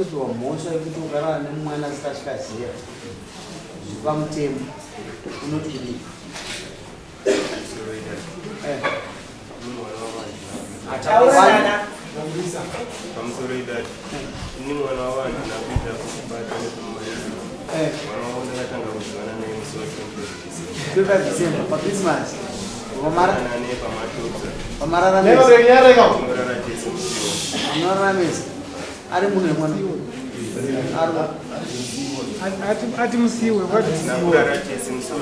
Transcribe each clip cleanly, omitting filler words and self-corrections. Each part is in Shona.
kuitwa mhosva yekuti ugara nemwana asikashikaziya zvipamutemo unotidii? pamusoro idati ini mwana wavanhu nakuita kubata nepamumaizi mwana wavo ndakatanga kuzivana naye musi wa 25 December paChristmas naye pamatodza pamararamesa tese musiwo anoraramesa ari munhu wemwana ati musiwe nakurara tese musiwo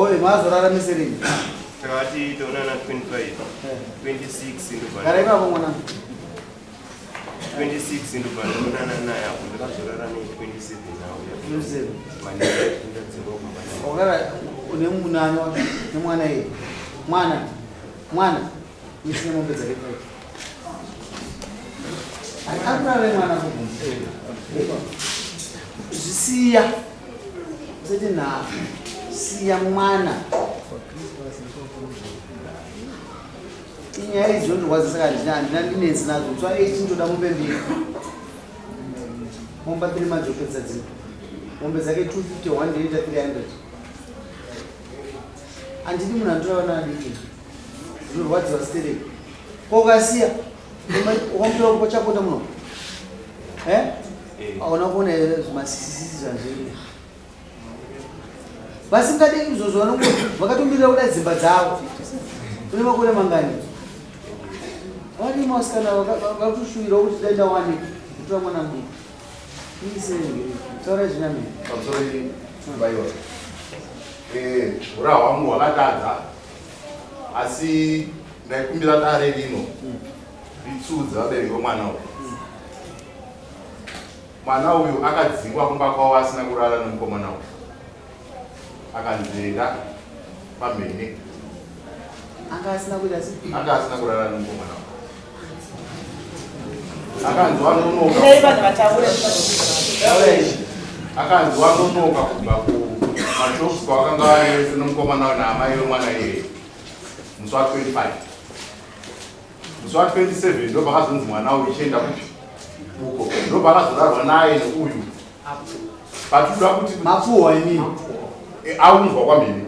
oye mazoraramiserini takati taonana 25 26 ndobva gara ipapo mwana 26 ndobva ndaonana naye apo ndakazorara ne27 nawo ndadzimba kumbana ogara une munani nemwana iye mwana isine mombe dzake akurare mwana zvisiya usati nha siya mwana inyaya idzi ndorwadza saka handina ndinenzi nadzo mutwa 8 ndoda mombe mbiri momba 3 madzopedza dzimwe mombe dzake 250 100 300 handidi munhu andoraona adiki zvinorwadziwa stereki kokasiya ukamutora kupo chapota muno auna kuona zvimasisisi zvanzviri vasingade izvozvo vanongo vakatomirira kuda dzimba dzavo kune makore mangani varima vasikana vakutoshuwira kuti daenda wani kutora mwana muduku taura zvinamini pamusoro baiwa ura hwangu hwakatadza asi ndaikumbira dare rino ritsudze vabereki vomwana uyu. Mwana uyu akadzingwa kumba kwavo asina kurara nomukomana uyu, akanzera pamhene anga asina kurara nomukomana uyu, akanzwa nonoka kubva kumashops kwakanga ari nomukomana uyu naamai vemwana iyeye musi wa25. Musi wa27 ndo pakazonzi mwana uyu ichienda kubuko, ndo pakazorarwa naye neuyu patuda kuti mapuhwa imini aunzwa kwamene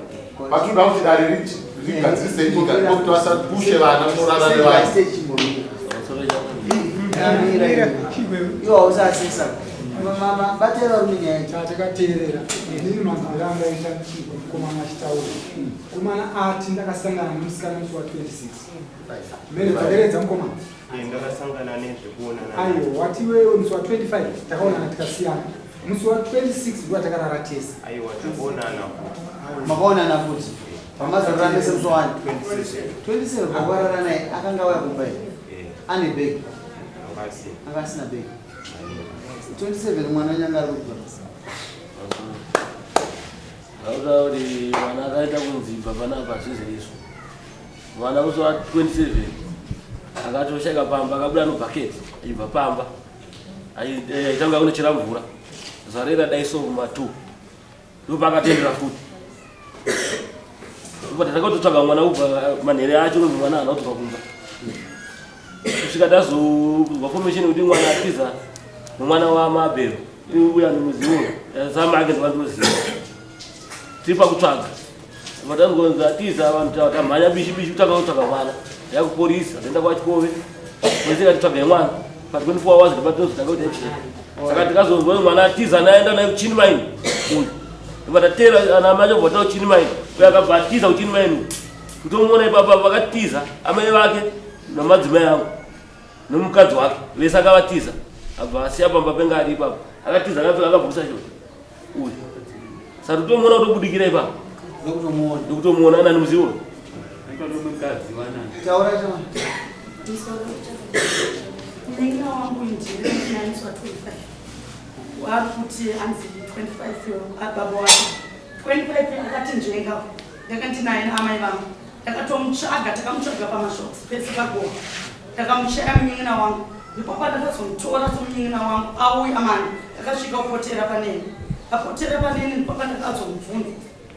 patuda kuti dare rigadzirise nyika kuti vasapushe vana munorara nevana. iwo hausasisa mama batera ruminyaya takateerera inini manziranga ita mukomana achitaura mukomana ati ndakasangana nemusikana musi wa 26 mene taderedza mukomana ndakasangana nezvekuonana aiwa watiwewe musi wa 25 takaonana tikasiyana musi wa 26 ndiwa takarara tese aiwa takaonana makaonana futi pamazorarambese musi wa 27 pakuvarara naye akanga auya kumbai ane bhegi anga asina bhegi 27 mwana nyanga ari kukura auta kuti mwana akaita kunzibva panapa zvezveizvo mwana musi wa 27 akatosheka pamba akabuda nobhaketi aibva pamba aitanga kunochera mvura zarera daiso kuma2 ndopakatendera futi takatotsvaga mwana ubva manhere acho kubva mwana ana kutoka kumba kusvika tazobva formation kuti mwana atiza nomwana wamabhero uya nomuzi uno zama ake ndivandoziva tiri pakutsvaga matangonzi atiza vanhu tamhanya bishi kutanga kutsvaga mwana yakuporisa toenda kwachikove oseka titsvagai mwana pa24 hours ndipatinozotanga kuti saka tikazonzwa mwana atiza naenda naye kuchini maini uyu ipatatera ana macho bva kuchini maini uyo akabva atiza kuchini maini kutomuona ipapa vakatiza amai vake namadzimai angu nomukadzi wake vese akavatiza abva asiya pamba penga ari ipapo akatiza akapfeka akabvusa shoti uyu saka tomuona kutobudikira ipapo ndokutomuona ana nemuzivo taura chama Nina wangu ndiri 25 wakuti anzi 25 ababa wake 25 akati njenga ndakati naye amai vangu ndakatomutsvaga takamutsvaga pamashops pese pagoa ndakamuchaya munyin'ina wangu ndipo pandakazomutora somunyin'ina wangu auya mani ndakasvika kupotera panene apotera panene ndipo pandakazomubvunza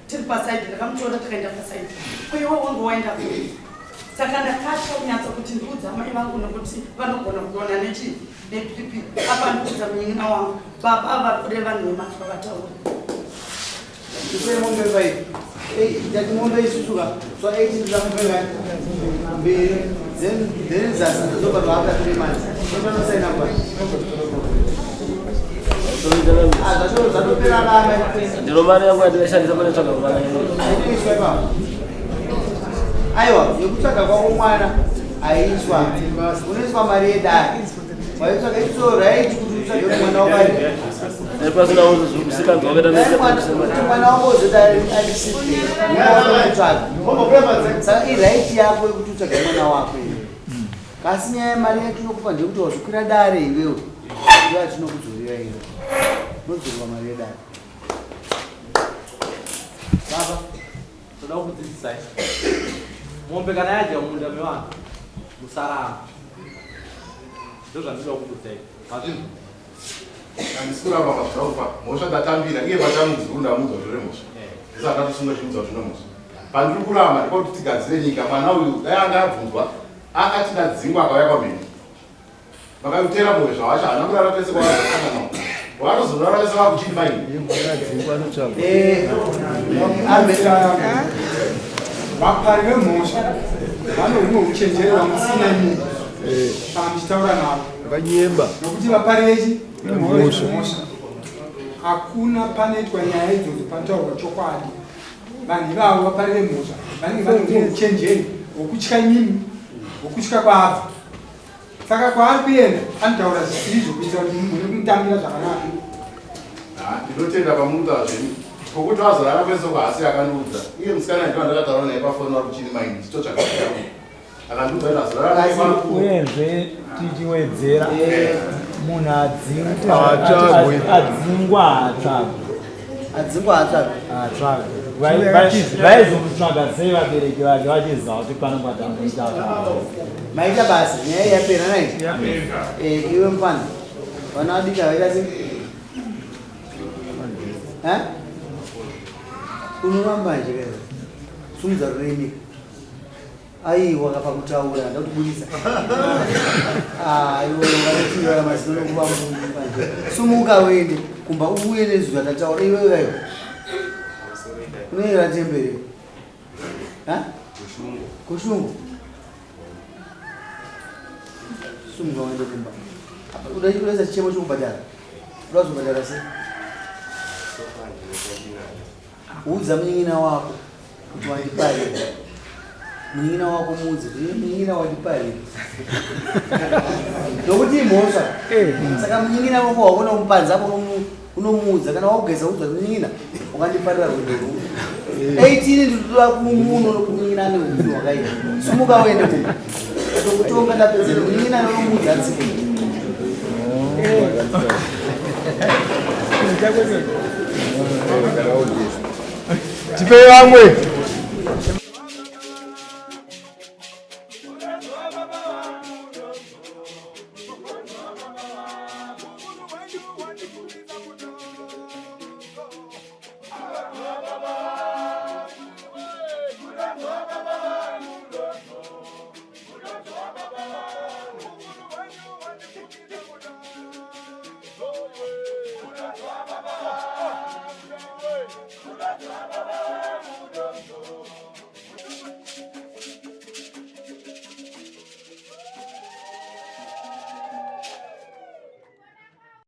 tiri pasaidi ndakamutora takaenda pasaidi kuiwe wangu waenda kuri saka ndakatya kunyatsa kuti ndiudza amai vangu nokuti vanogona kuona nechii nePP apandikuita munyina wangu baba vakureva nhema vakataura Mombe vai. Jadi mombe isusuka. So 18 zamupenga. Mbili. Then sasa ndoba baba 3 months. Ndio no say number. Zato pera kama. Ndio maana yangu adilesha pale toka kwa. Aiwa, yokutaka kwa mwana aiswa. Uniswa Marieda. Waiswa kaitso right kutusa mwana wakati. Depois na uso kusika ngoketa nese mwana wako zidari alisipi mwana mtaka sasa hii right yako ikututa mwana wako kasi nyaya mali yake yokupa ndio mtu wazukira dare iwewe ndio atinokuzuria hiyo nozurwa mali ya dare baba toda kudzidzisa mombe kana yaje munda mewana musarama ndio zvandizoda kukudzai mazvinhu Andisukura apa mazvaupa mhosva ndatambira iye pachamudzi undamudza zvore mhosva ndisati atosunga chimudza zvino mhosva pandiri kurama ndikuti tigadzire nyika mwana uyu dai anga abvunzwa akati ndadzingwa akauya kwamene vakautera mwoyo zvawacho haana kurara pese kwaazosanga nao waatozorara pese vakuchiti maini vapari vemhosva vane humwe uchenjeri vamusina nyika kana muchitaura navo vakanyemba nokuti vapari vechi mhosva hakuna panoitwa nyaya idzodzo panotaurwa chokwadi vanhu ivavo vapari vemhosva vanenge vane humwe uchenjeri hwokutya nyimi hwokutya kwaabva saka kwaari kuenda anotaura zvisizvo kuitira kuti mune kumutambira zvakanaka ndinotenda pamuta zveni pokuti wazorara pese kwaasi akandiudza iye musikana ndiwa ndakataura naye pafoni wari kuchiri maini chitotsvakaaa akandiudza kuti azorara uyezve tichiwedzera munhu adzingwa haatsvagwe vaizomutsvaga sei vabereki vake vachiziva kuti panonga tamboita maita basa nyaya yapera naiti iwe mufana vana vadika vaita sei unorambanje kaiva sumudza rurenyika aiwa pakutaura ndakutibudisa iwe ungatira mazino kuva manje sumuka wende kumba ubuye nezwi ndataura iwe kaiva unoira tembere kushungu sumuka wende kumba udaisa chichemo chokubhadhara udazobhadhara sei udza munyina wako kuti wandiparira munyina wako mudzi kuti munyina wandiparira nokuti imhosva saka munyina wako waona kumupanza apo unomuudza kana wakugeza udza munyina wakandiparira rwendo ruu 18 nditoda kumuno nokumunyina ane upenyu hwakaita sumuka wende kumba atokutonga ndapedzere munyina nonomuudza atsike tipe vamwe